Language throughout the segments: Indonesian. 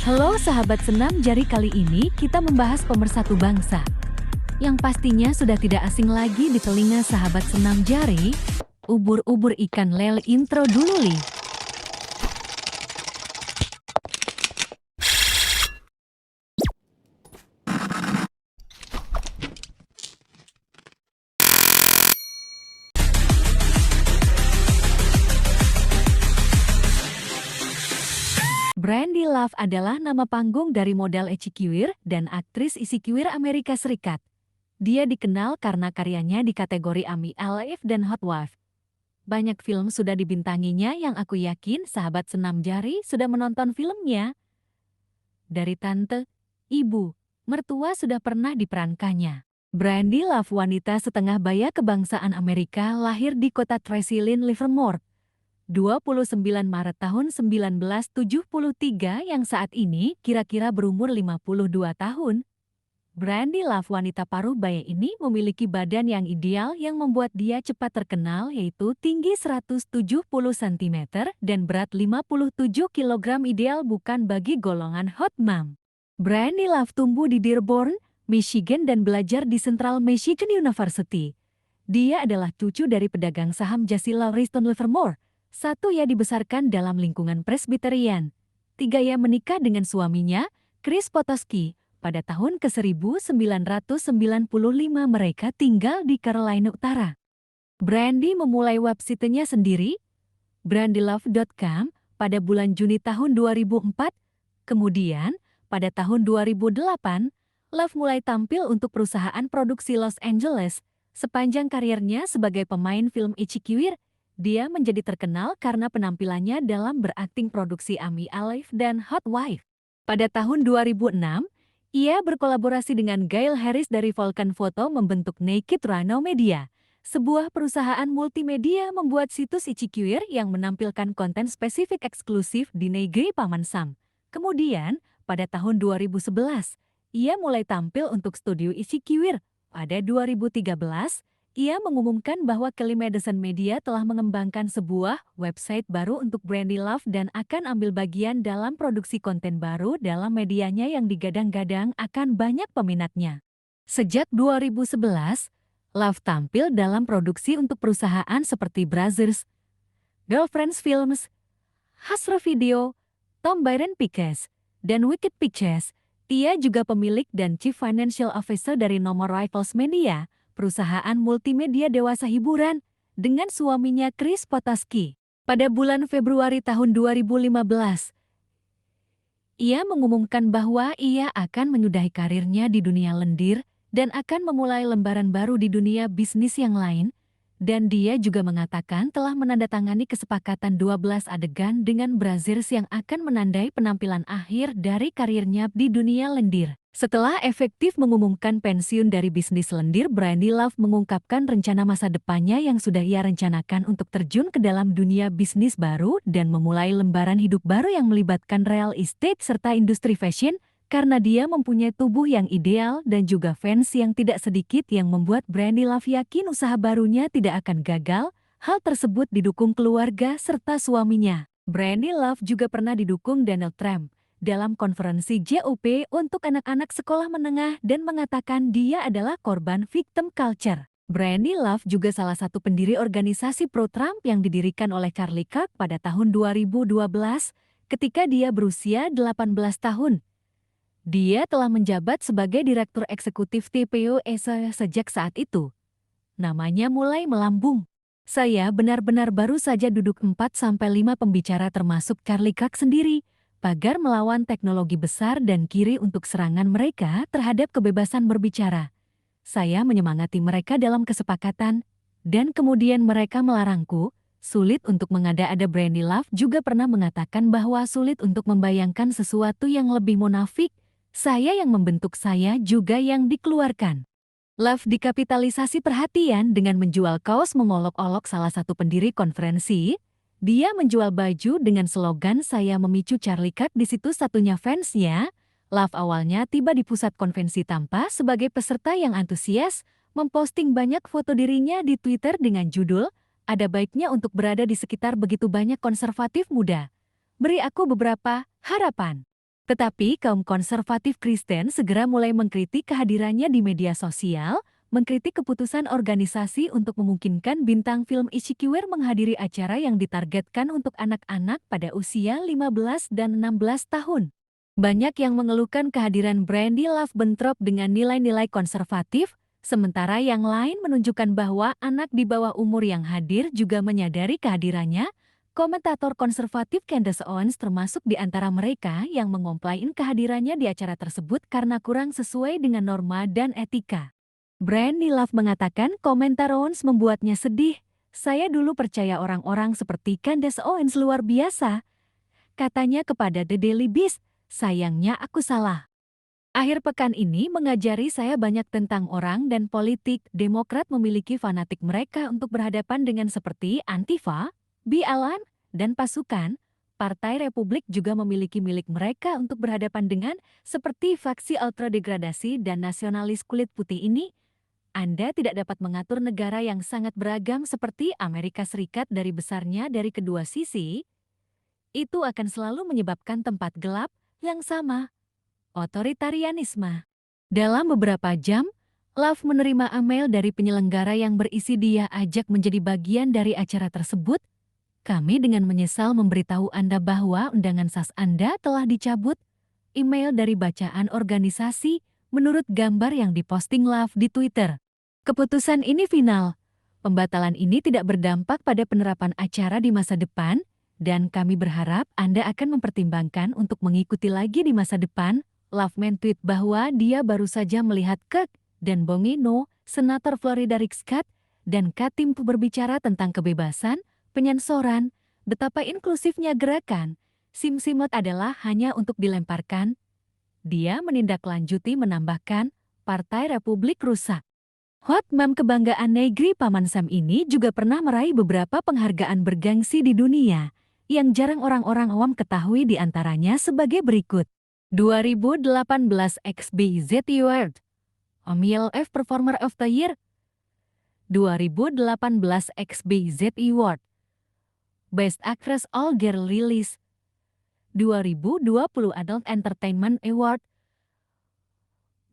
Halo sahabat senam jari, kali ini kita membahas pemersatu bangsa. Yang pastinya sudah tidak asing lagi di telinga sahabat senam jari, ubur-ubur ikan lele. Intro dulu Li. Brandy Love adalah nama panggung dari model Eci Kiwir dan aktris isi kiwir Amerika Serikat. Dia dikenal karena karyanya di kategori Ami Alive dan Hot Wife. Banyak film sudah dibintanginya yang aku yakin sahabat senam jari sudah menonton filmnya. Dari tante, ibu, mertua sudah pernah diperankannya. Brandy Love, wanita setengah baya kebangsaan Amerika, lahir di kota Tracy Lynn, Livermore, 29 Maret tahun 1973, yang saat ini kira-kira berumur 52 tahun. Brandy Love, wanita paruh baya ini memiliki badan yang ideal yang membuat dia cepat terkenal, yaitu tinggi 170 cm dan berat 57 kg, ideal bukan bagi golongan hot mom. Brandy Love tumbuh di Dearborn, Michigan dan belajar di Central Michigan University. Dia adalah cucu dari pedagang saham Jesse Lauriston Livermore. 1. Ia dibesarkan dalam lingkungan Presbyterian. 3. Ia menikah dengan suaminya, Chris Potosky. Pada tahun ke-1995 mereka tinggal di Carolina Utara. Brandy memulai websitenya sendiri, brandylove.com, pada bulan Juni tahun 2004. Kemudian, pada tahun 2008, Love mulai tampil untuk perusahaan produksi Los Angeles. Sepanjang karirnya sebagai pemain film Eci Kiwir, dia menjadi terkenal karena penampilannya dalam berakting produksi Ami Alive dan Hot Wife. Pada tahun 2006, ia berkolaborasi dengan Gail Harris dari Vulcan Photo membentuk Naked Rhino Media, sebuah perusahaan multimedia membuat situs Eci Kiwir yang menampilkan konten spesifik eksklusif di negeri Paman Sam. Kemudian, pada tahun 2011, ia mulai tampil untuk studio Eci Kiwir. Pada 2013, ia mengumumkan bahwa Kelly Madison Media telah mengembangkan sebuah website baru untuk Brandy Love dan akan ambil bagian dalam produksi konten baru dalam medianya yang digadang-gadang akan banyak peminatnya. Sejak 2011, Love tampil dalam produksi untuk perusahaan seperti Brazzers, Girlfriends Films, Hasbro Video, Tom Byron Pictures, dan Wicked Pictures. Dia juga pemilik dan Chief Financial Officer dari Nomor Rivals Media, perusahaan multimedia dewasa hiburan, dengan suaminya Chris Potosky. Pada bulan Februari tahun 2015, ia mengumumkan bahwa ia akan menyudahi karirnya di dunia lendir dan akan memulai lembaran baru di dunia bisnis yang lain, dan dia juga mengatakan telah menandatangani kesepakatan 12 adegan dengan Brazzers yang akan menandai penampilan akhir dari karirnya di dunia lendir. Setelah efektif mengumumkan pensiun dari bisnis lendir, Brandy Love mengungkapkan rencana masa depannya yang sudah ia rencanakan untuk terjun ke dalam dunia bisnis baru dan memulai lembaran hidup baru yang melibatkan real estate serta industri fashion, karena dia mempunyai tubuh yang ideal dan juga fans yang tidak sedikit yang membuat Brandy Love yakin usaha barunya tidak akan gagal. Hal tersebut didukung keluarga serta suaminya. Brandy Love juga pernah didukung Donald Trump dalam konferensi JOP untuk anak-anak sekolah menengah dan mengatakan dia adalah korban victim culture. Brandy Love juga salah satu pendiri organisasi pro-Trump yang didirikan oleh Charlie Kirk pada tahun 2012 ketika dia berusia 18 tahun. Dia telah menjabat sebagai Direktur Eksekutif TPO sejak saat itu. Namanya mulai melambung. Saya benar-benar baru saja duduk 4-5 pembicara termasuk Charlie Kirk sendiri, pagar melawan teknologi besar dan kiri untuk serangan mereka terhadap kebebasan berbicara. Saya menyemangati mereka dalam kesepakatan, dan kemudian mereka melarangku. Sulit untuk mengada-ada. Brandy Love juga pernah mengatakan bahwa sulit untuk membayangkan sesuatu yang lebih munafik. Saya yang membentuk, saya juga yang dikeluarkan. Love dikapitalisasi perhatian dengan menjual kaos mengolok-olok salah satu pendiri konferensi. Dia menjual baju dengan slogan "Saya memicu Charlie Kirk" di situs satunya fansnya. Love awalnya tiba di pusat konvensi Tampa sebagai peserta yang antusias, memposting banyak foto dirinya di Twitter dengan judul, "Ada baiknya untuk berada di sekitar begitu banyak konservatif muda. Beri aku beberapa harapan." Tetapi kaum konservatif Kristen segera mulai mengkritik kehadirannya di media sosial, mengkritik keputusan organisasi untuk memungkinkan bintang film Ichikiwer menghadiri acara yang ditargetkan untuk anak-anak pada usia 15 dan 16 tahun. Banyak yang mengeluhkan kehadiran Brandy Love bentrok dengan nilai-nilai konservatif, sementara yang lain menunjukkan bahwa anak di bawah umur yang hadir juga menyadari kehadirannya. Komentator konservatif Candace Owens termasuk di antara mereka yang mengomplain kehadirannya di acara tersebut karena kurang sesuai dengan norma dan etika. Brandy Love mengatakan komentar Owens membuatnya sedih. Saya dulu percaya orang-orang seperti Candace Owens luar biasa. Katanya kepada The Daily Beast, sayangnya aku salah. Akhir pekan ini mengajari saya banyak tentang orang dan politik. Demokrat memiliki fanatik mereka untuk berhadapan dengan seperti Antifa, BLM, dan pasukan. Partai Republik juga memiliki milik mereka untuk berhadapan dengan seperti faksi ultradegradasi dan nasionalis kulit putih ini. Anda tidak dapat mengatur negara yang sangat beragam seperti Amerika Serikat dari besarnya dari kedua sisi. Itu akan selalu menyebabkan tempat gelap yang sama, otoritarianisme. Dalam beberapa jam, Love menerima email dari penyelenggara yang berisi dia ajak menjadi bagian dari acara tersebut. Kami dengan menyesal memberitahu Anda bahwa undangan SAS Anda telah dicabut. Email dari bacaan organisasi menurut gambar yang diposting Love di Twitter. Keputusan ini final. Pembatalan ini tidak berdampak pada penerapan acara di masa depan, dan kami berharap Anda akan mempertimbangkan untuk mengikuti lagi di masa depan. Love men-tweet bahwa dia baru saja melihat Kirk dan Bongino, Senator Florida Rick Scott, dan Katim berbicara tentang kebebasan, penyensoran, betapa inklusifnya gerakan. Simsimot adalah hanya untuk dilemparkan. Dia menindaklanjuti menambahkan, Partai Republik rusak. Hot Mom kebanggaan negeri Paman Sam ini juga pernah meraih beberapa penghargaan bergengsi di dunia, yang jarang orang-orang awam ketahui di antaranya sebagai berikut. 2018 XBZ Award, OMILF Performer of the Year. 2018 XBZ Award, Best Actress All Girl Release. 2020 Adult Entertainment Award,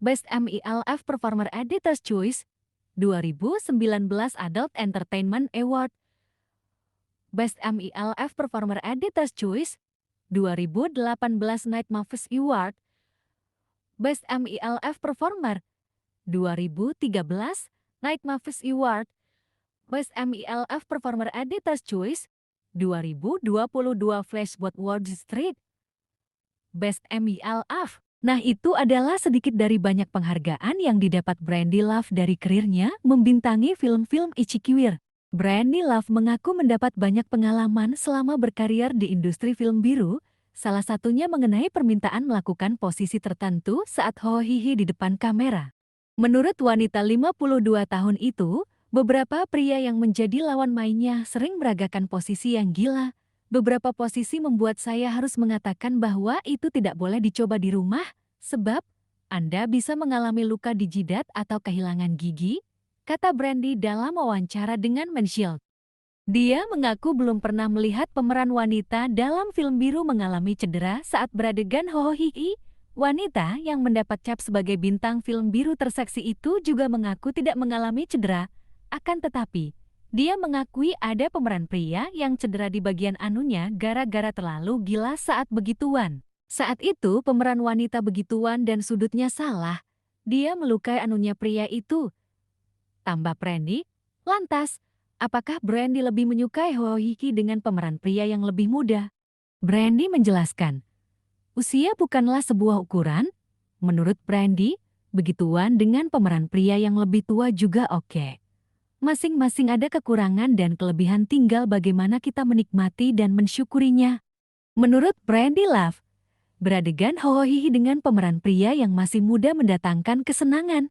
Best MILF Performer Editor's Choice. 2019 Adult Entertainment Award, Best MILF Performer Editor's Choice. 2018 Night Movies Award, Best MILF Performer. 2013 Night Movies Award, Best MILF Performer Editor's Choice. 2022 Flashback Wall Street, Best MILF. Nah, itu adalah sedikit dari banyak penghargaan yang didapat Brandy Love dari karirnya membintangi film-film Ichikiwer. Brandy Love mengaku mendapat banyak pengalaman selama berkarir di industri film biru, salah satunya mengenai permintaan melakukan posisi tertentu saat hohihi di depan kamera. Menurut wanita 52 tahun itu, beberapa pria yang menjadi lawan mainnya sering meragakan posisi yang gila. Beberapa posisi membuat saya harus mengatakan bahwa itu tidak boleh dicoba di rumah, sebab Anda bisa mengalami luka di jidat atau kehilangan gigi, kata Brandy dalam wawancara dengan Mansfield. Dia mengaku belum pernah melihat pemeran wanita dalam film biru mengalami cedera saat beradegan hohihi. Wanita yang mendapat cap sebagai bintang film biru terseksi itu juga mengaku tidak mengalami cedera, akan tetapi dia mengakui ada pemeran pria yang cedera di bagian anunya gara-gara terlalu gila saat begituan. Saat itu pemeran wanita begituan dan sudutnya salah. Dia melukai anunya pria itu. Tambah Brandy, lantas, apakah Brandy lebih menyukai hohihi dengan pemeran pria yang lebih muda? Brandy menjelaskan, usia bukanlah sebuah ukuran. Menurut Brandy, begituan dengan pemeran pria yang lebih tua juga oke. Masing-masing ada kekurangan dan kelebihan, tinggal bagaimana kita menikmati dan mensyukurinya. Menurut Brandy Love, beradegan hohihi dengan pemeran pria yang masih muda mendatangkan kesenangan.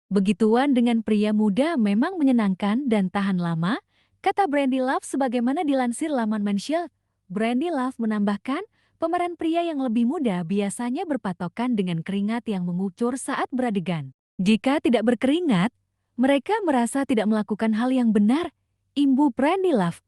Begituan dengan pria muda memang menyenangkan dan tahan lama, kata Brandy Love sebagaimana dilansir laman Mansfield. Brandy Love menambahkan, pemeran pria yang lebih muda biasanya berpatokan dengan keringat yang mengucur saat beradegan. Jika tidak berkeringat, mereka merasa tidak melakukan hal yang benar, imbu Brandy Love.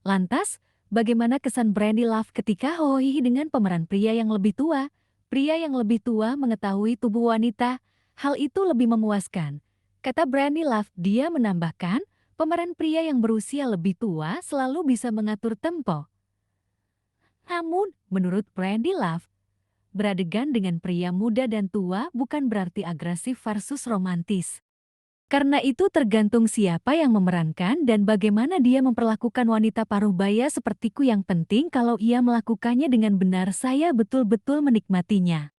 Lantas, bagaimana kesan Brandy Love ketika hohihi dengan pemeran pria yang lebih tua? Pria yang lebih tua mengetahui tubuh wanita, hal itu lebih memuaskan. Kata Brandy Love, dia menambahkan, pemeran pria yang berusia lebih tua selalu bisa mengatur tempo. Namun, menurut Brandy Love, beradegan dengan pria muda dan tua bukan berarti agresif versus romantis. Karena itu tergantung siapa yang memerankan dan bagaimana dia memperlakukan wanita paruh baya sepertiku. Yang penting kalau ia melakukannya dengan benar, saya betul-betul menikmatinya.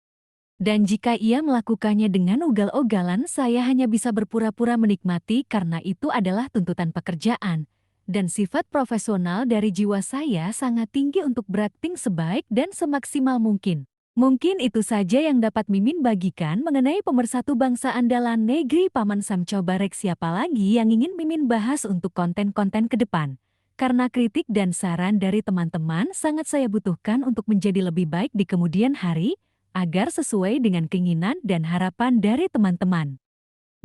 Dan jika ia melakukannya dengan ugal-ugalan, saya hanya bisa berpura-pura menikmati karena itu adalah tuntutan pekerjaan. Dan sifat profesional dari jiwa saya sangat tinggi untuk berakting sebaik dan semaksimal mungkin. Mungkin itu saja yang dapat Mimin bagikan mengenai pemersatu bangsa andalan negeri Paman Sam. Coba rek siapa lagi yang ingin Mimin bahas untuk konten-konten ke depan. Karena kritik dan saran dari teman-teman sangat saya butuhkan untuk menjadi lebih baik di kemudian hari, agar sesuai dengan keinginan dan harapan dari teman-teman.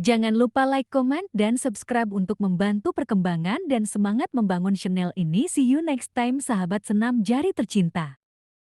Jangan lupa like, komen, dan subscribe untuk membantu perkembangan dan semangat membangun channel ini. See you next time, sahabat senam jari tercinta.